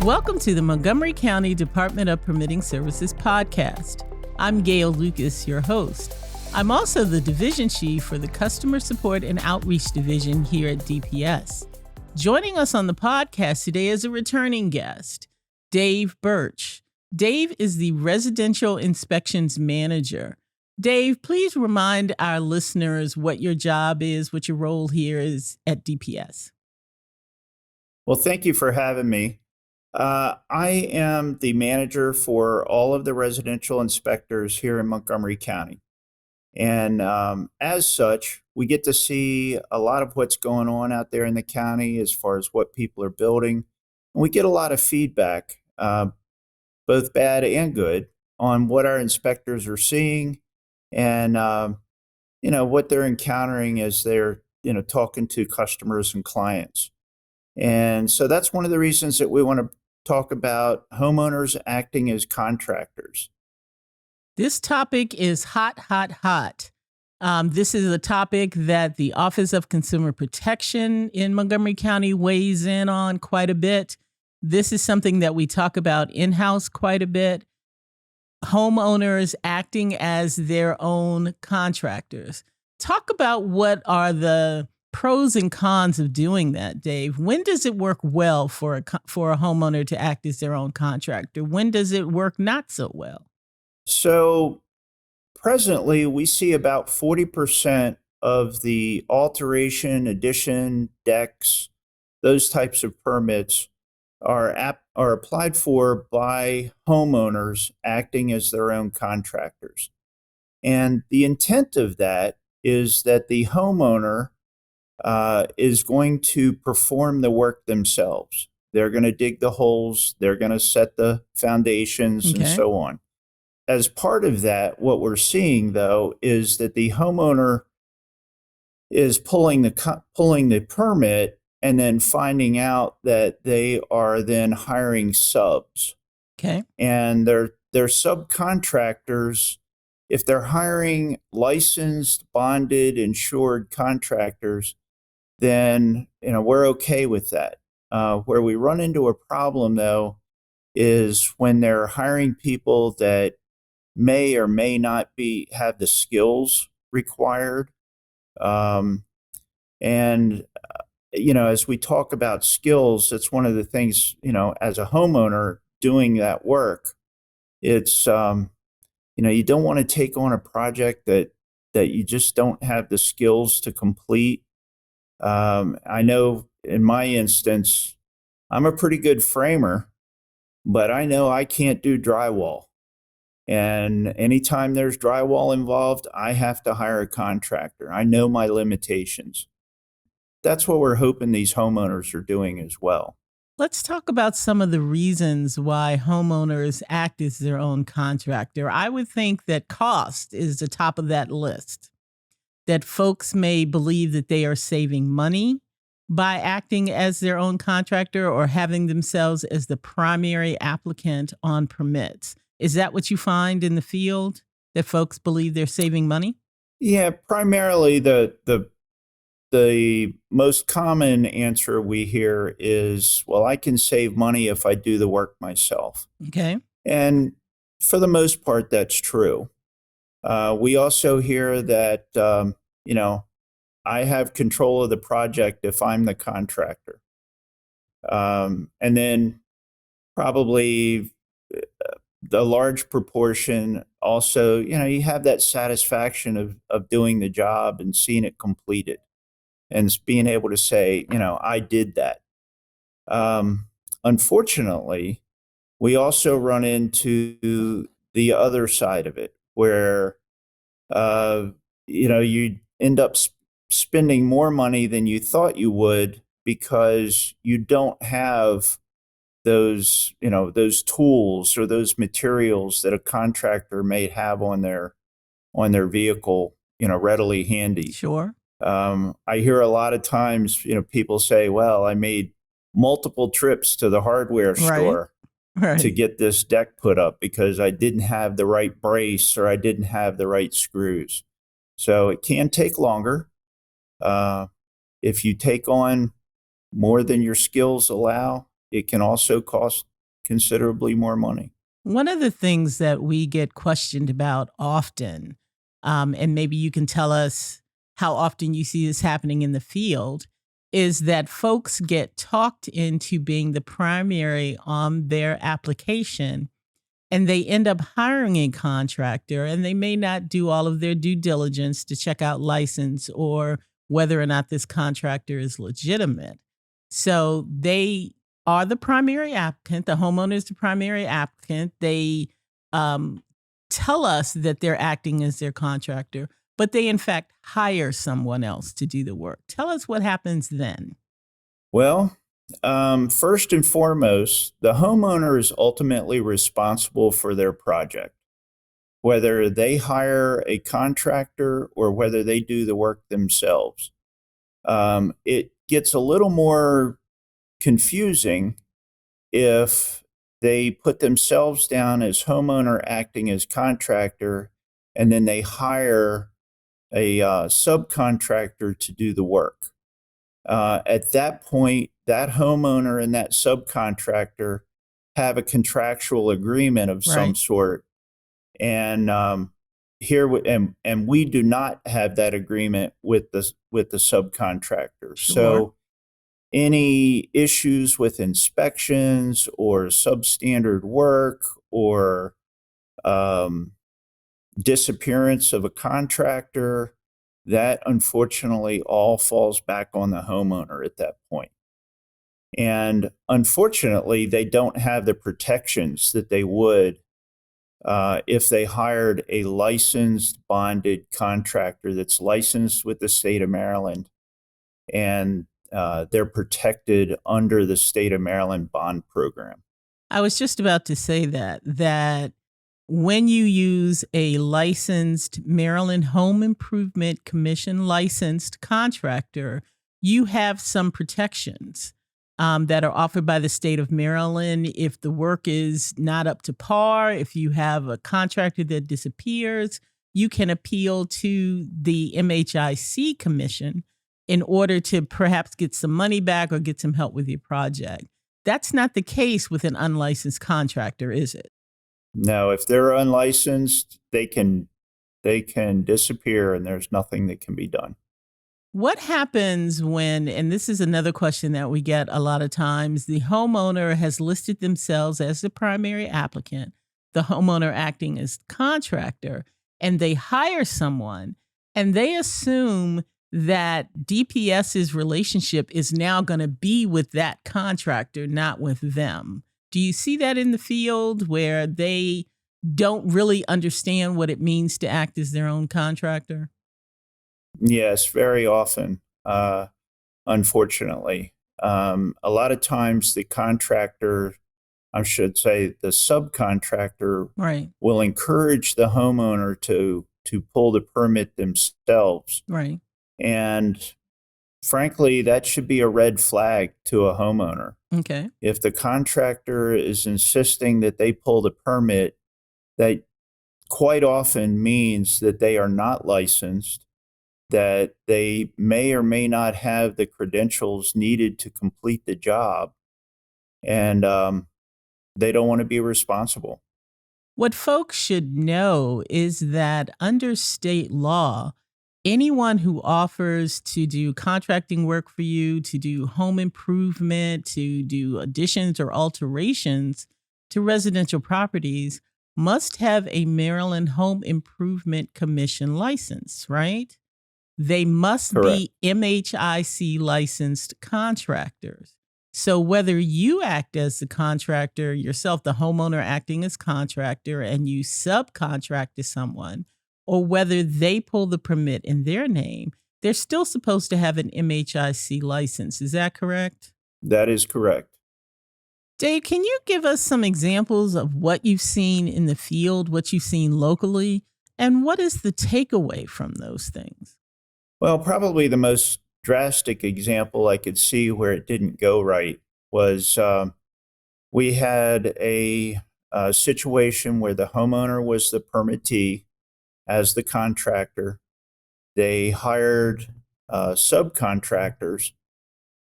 Welcome to the Montgomery County Department of Permitting Services podcast. I'm Gail Lucas, your host. I'm also the division chief for the Customer Support and Outreach Division here at DPS. Joining us on the podcast today is a returning guest, Dave Burch. Dave is the Residential Inspections Manager. Dave, please remind our listeners what your job is, what your role here is at DPS. Well, thank you for having me. I am the manager for all of the residential inspectors here in Montgomery County. And as such, we get to see a lot of what's going on out there in the county as far as what people are building. And we get a lot of feedback, both bad and good, on what our inspectors are seeing and, what they're encountering as they're, talking to customers and clients. And so that's one of the reasons that we want to talk about homeowners acting as contractors. This topic is hot. This is a topic that the Office of Consumer Protection in Montgomery County weighs in on quite a bit. This is something that we talk about in-house quite a bit. Homeowners acting as their own contractors. Talk about what are the pros and cons of doing that, Dave. When does it work well for a homeowner to act as their own contractor? When does it work not so well? So presently, we see about 40% of the alteration, addition, decks, those types of permits are applied for by homeowners acting as their own contractors. And the intent of that is that the homeowner is going to perform the work themselves. They're going to dig the holes, they're going to set the foundations, and so on. As part of that, what we're seeing, though, is that the homeowner is pulling the permit and then finding out that they are then hiring subs. Okay. And they're subcontractors. If they're hiring licensed, bonded, insured contractors, then we're okay with that. Where we run into a problem, though, is when they're hiring people that may or may not have the skills required. As we talk about skills, it's one of the things, as a homeowner doing that work, it's, you don't want to take on a project that you just don't have the skills to complete. I know in my instance, I'm a pretty good framer, but I know I can't do drywall. And anytime there's drywall involved, I have to hire a contractor. I know my limitations. That's what we're hoping these homeowners are doing as well. Let's talk about some of the reasons why homeowners act as their own contractor. I would think that cost is the top of that list, that folks may believe that they are saving money by acting as their own contractor or having themselves as the primary applicant on permits. Is that what you find in the field, that folks believe they're saving money? Yeah, primarily the most common answer we hear is, well, I can save money if I do the work myself. Okay. And for the most part, that's true. We also hear that, I have control of the project if I'm the contractor. And then probably the large proportion also, you have that satisfaction of doing the job and seeing it completed and being able to say, I did that. Unfortunately, we also run into the other side of it where, you end up spending more money than you thought you would because you don't have those tools or those materials that a contractor may have on their vehicle, readily handy. Sure. I hear a lot of times, people say, well, I made multiple trips to the hardware store to get this deck put up because I didn't have the right brace or I didn't have the right screws. So it can take longer. If you take on more than your skills allow, it can also cost considerably more money. One of the things that we get questioned about often, and maybe you can tell us how often you see this happening in the field, is that folks get talked into being the primary on their application and they end up hiring a contractor and they may not do all of their due diligence to check out license or whether or not this contractor is legitimate. So they are the primary applicant, the homeowner is the primary applicant. They um, tell us that they're acting as their contractor, but they in fact hire someone else to do the work. Tell us what happens then. Well, first and foremost, the homeowner is ultimately responsible for their project, whether they hire a contractor or whether they do the work themselves. It gets a little more confusing if they put themselves down as homeowner acting as contractor and then they hire a subcontractor to do the work. At that point, that homeowner and that subcontractor have a contractual agreement of some Right. sort, and and we do not have that agreement with the subcontractor. Sure. So any issues with inspections or substandard work or um, disappearance of a contractor, that unfortunately all falls back on the homeowner at that point. And unfortunately, they don't have the protections that they would if they hired a licensed, bonded contractor that's licensed with the state of Maryland, and they're protected under the state of Maryland bond program. I was just about to say that when you use a licensed Maryland Home Improvement Commission licensed contractor, you have some protections that are offered by the state of Maryland. If the work is not up to par, if you have a contractor that disappears, you can appeal to the MHIC Commission in order to perhaps get some money back or get some help with your project. That's not the case with an unlicensed contractor, is it? Now, if they're unlicensed, they can disappear, and there's nothing that can be done. What happens when, and this is another question that we get a lot of times, the homeowner has listed themselves as the primary applicant, the homeowner acting as contractor, and they hire someone and they assume that DPS's relationship is now going to be with that contractor, not with them. Do you see that in the field where they don't really understand what it means to act as their own contractor? Yes, very often, unfortunately. A lot of times the contractor, I should say the subcontractor, Right, will encourage the homeowner to pull the permit themselves. right. And frankly, that should be a red flag to a homeowner. Okay. If the contractor is insisting that they pull the permit, that quite often means that they are not licensed, that they may or may not have the credentials needed to complete the job, and they don't want to be responsible. What folks should know is that under state law, anyone who offers to do contracting work for you, to do home improvement, to do additions or alterations to residential properties must have a Maryland Home Improvement Commission license, right? They must Correct. be MHIC licensed contractors. So whether you act as the contractor yourself, the homeowner acting as contractor, and you subcontract to someone, or whether they pull the permit in their name, they're still supposed to have an MHIC license. Is that correct? That is correct. Dave, can you give us some examples of what you've seen in the field, what you've seen locally, and what is the takeaway from those things? Well, probably the most drastic example I could see where it didn't go right was we had a situation where the homeowner was the permittee as the contractor. They hired subcontractors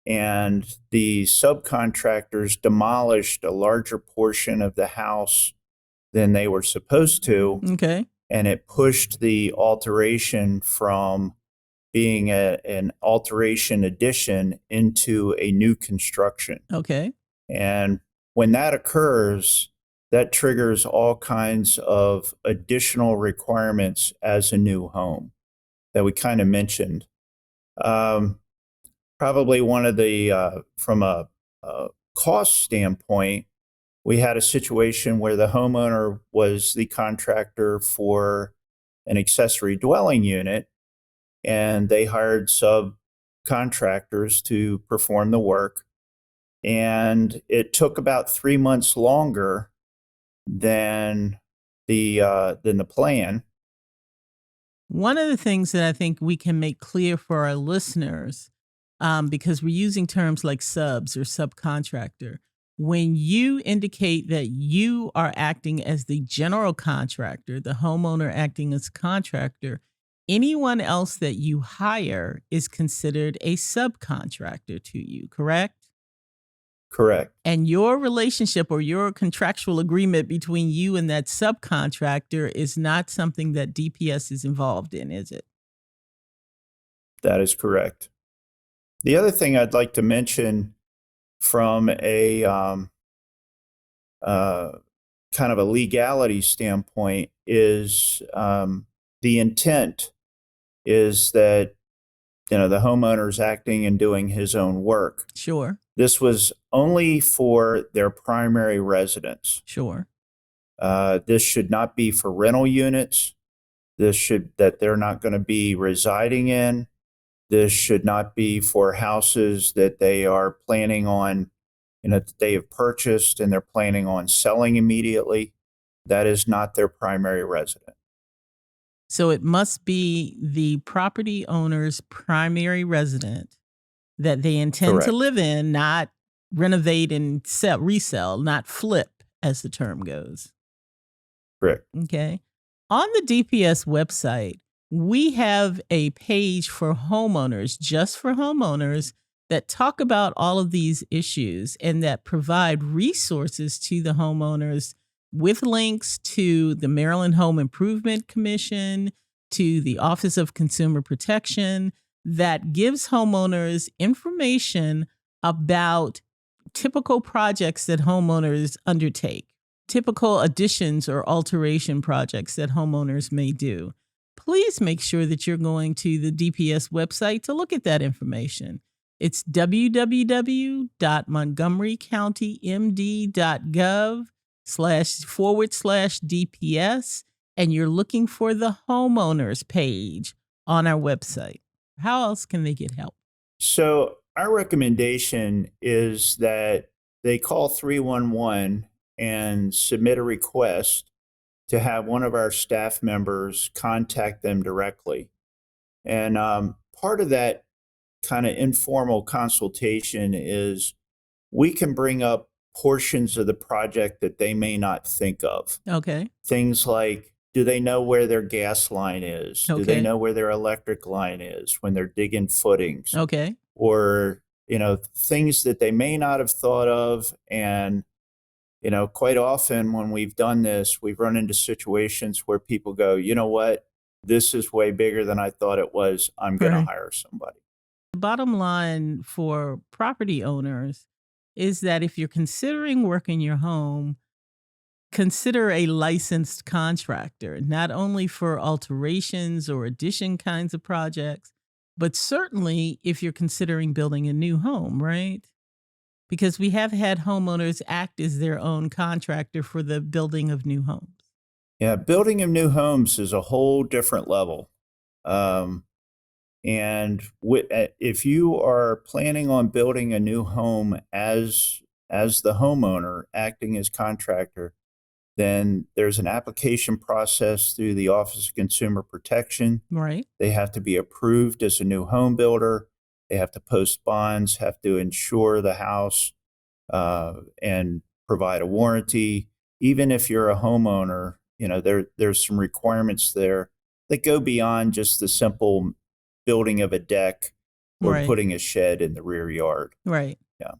and the subcontractors demolished a larger portion of the house than they were supposed to, Okay. and it pushed the alteration from being an alteration addition into a new construction. Okay. And when that occurs, that triggers all kinds of additional requirements as a new home that we kind of mentioned. Um, Probably one of the, from a cost standpoint, we had a situation where the homeowner was the contractor for an accessory dwelling unit, and they hired subcontractors to perform the work. And it took about 3 months longer than the plan. One of the things that I think we can make clear for our listeners, because we're using terms like subs or subcontractor, when you indicate that you are acting as the general contractor, the homeowner acting as contractor, anyone else that you hire is considered a subcontractor to you, correct? Correct. And your relationship or your contractual agreement between you and that subcontractor is not something that DPS is involved in, is it? That is correct. The other thing I'd like to mention from a kind of a legality standpoint is the intent is that the homeowner's acting and doing his own work. Sure. This was only for their primary residence. Sure. This should not be for rental units. That they're not going to be residing in. This should not be for houses that they are planning on, that they have purchased and they're planning on selling immediately. That is not their primary residence. So it must be the property owner's primary residence that they intend to Correct. live in, not renovate and resell, not flip, as the term goes. Correct. Okay. On the DPS website, we have a page for homeowners, just for homeowners, that talk about all of these issues and that provide resources to the homeowners with links to the Maryland Home Improvement Commission, to the Office of Consumer Protection, that gives homeowners information about typical projects that homeowners undertake, typical additions or alteration projects that homeowners may do. Please make sure that you're going to the DPS website to look at that information. It's www.montgomerycountymd.gov//DPS, and you're looking for the homeowners page on our website. How else can they get help? So our recommendation is that they call 311 and submit a request to have one of our staff members contact them directly. And part of that kind of informal consultation is we can bring up portions of the project that they may not think of. Okay. Things like, do they know where their gas line is? Do they Okay. know where their electric line is when they're digging footings? Okay. Or, things that they may not have thought of. And, quite often when we've done this, we've run into situations where people go, you know what? This is way bigger than I thought it was. I'm going to Right. hire somebody. The bottom line for property owners is that if you're considering work in your home, consider a licensed contractor, not only for alterations or addition kinds of projects, but certainly if you're considering building a new home, right? Because we have had homeowners act as their own contractor for the building of new homes. Yeah, building of new homes is a whole different level. And if you are planning on building a new home as the homeowner acting as contractor, then there's an application process through the Office of Consumer Protection. Right. They have to be approved as a new home builder. They have to post bonds, have to insure the house, and provide a warranty. Even if you're a homeowner, there's some requirements there that go beyond just the simple building of a deck or Right. putting a shed in the rear yard. Right. Yeah.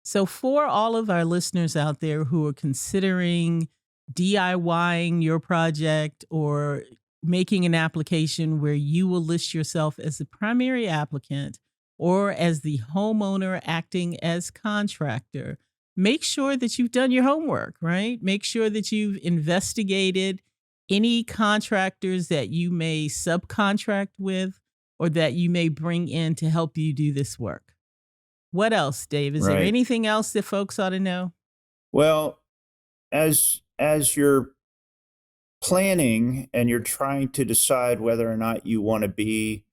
So, for all of our listeners out there who are considering DIYing your project or making an application where you will list yourself as the primary applicant or as the homeowner acting as contractor, make sure that you've done your homework, right? Make sure that you've investigated any contractors that you may subcontract with or that you may bring in to help you do this work. What else, Dave? Is there Right. anything else that folks ought to know? Well, as you're planning and you're trying to decide whether or not you want to be,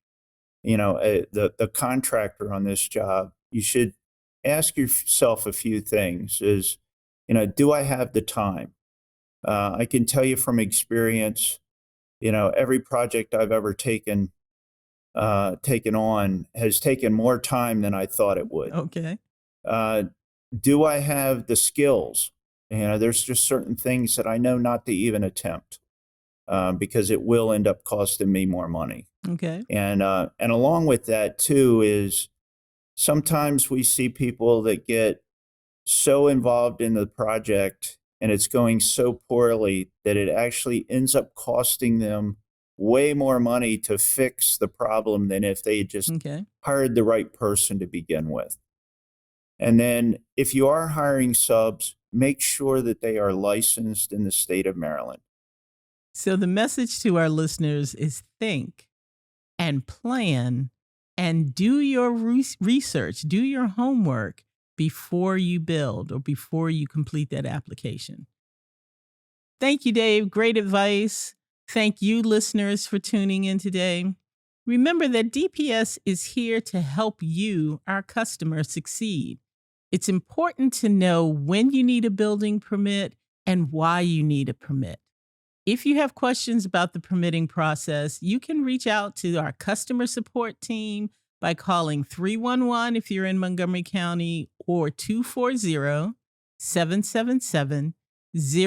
the contractor on this job, you should ask yourself a few things. Do I have the time? I can tell you from experience, every project I've ever taken on has taken more time than I thought it would. Okay. Do I have the skills? There's just certain things that I know not to even attempt because it will end up costing me more money. Okay. And along with that too is sometimes we see people that get so involved in the project and it's going so poorly that it actually ends up costing them way more money to fix the problem than if they had just Okay. hired the right person to begin with. And then if you are hiring subs, make sure that they are licensed in the state of Maryland. So the message to our listeners is think and plan and do your research, do your homework before you build or before you complete that application. Thank you, Dave. Great advice. Thank you, listeners, for tuning in today. Remember that DPS is here to help you, our customers, succeed. It's important to know when you need a building permit and why you need a permit. If you have questions about the permitting process, you can reach out to our customer support team by calling 311 if you're in Montgomery County or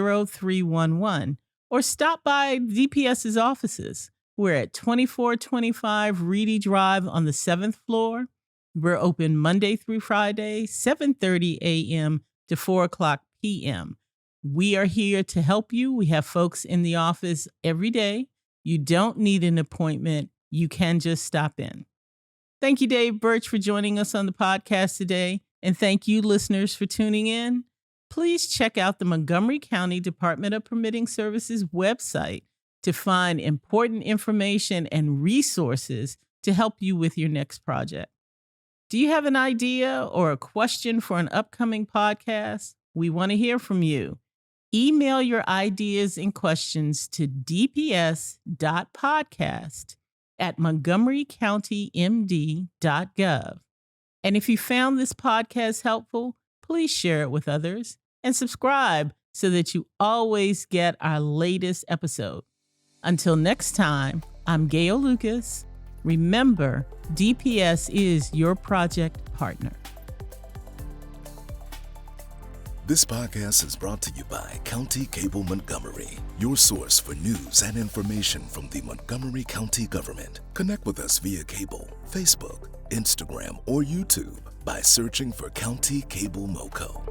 240-777-0311 or stop by DPS's offices. We're at 2425 Reedy Drive on the 7th floor. We're open Monday through Friday, 7:30 a.m. to 4 o'clock p.m. We are here to help you. We have folks in the office every day. You don't need an appointment. You can just stop in. Thank you, Dave Burch, for joining us on the podcast today. And thank you, listeners, for tuning in. Please check out the Montgomery County Department of Permitting Services website to find important information and resources to help you with your next project. Do you have an idea or a question for an upcoming podcast? We want to hear from you. Email your ideas and questions to dps.podcast@montgomerycountymd.gov. And if you found this podcast helpful, please share it with others and subscribe so that you always get our latest episode. Until next time, I'm Gail Lucas. Remember, DPS is your project partner. This podcast is brought to you by County Cable Montgomery, your source for news and information from the Montgomery County government. Connect with us via cable, Facebook, Instagram, or YouTube by searching for County Cable MoCo.